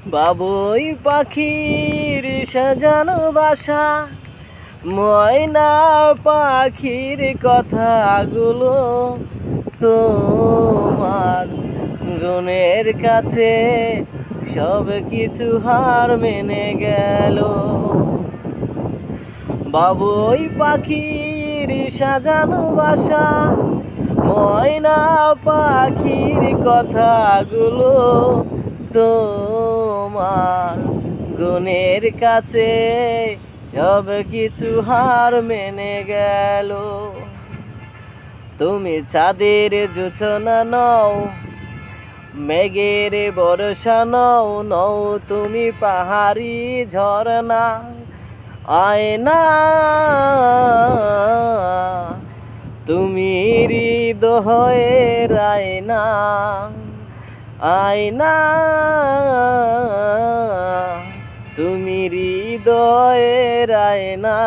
বাবুই পাখির সাজানো বাসা, ময়না পাখির কথাগুলো তোমার গুণের কাছে সব কিছু হার মেনে গেল। বাবুই পাখির সাজানো বাসা, ময়না পাখির কথাগুলো তোমার গুণের কাছে সব কিছু হার মেনে গেল। তুমি চাঁদের জোছনা নও, মেঘের বর্ষা নও, নও তুমি পাহাড়ি ঝরনা, আয়না তুমি হৃদয়ের আয়না, আয়না তুমি হৃদয়ের আয়না।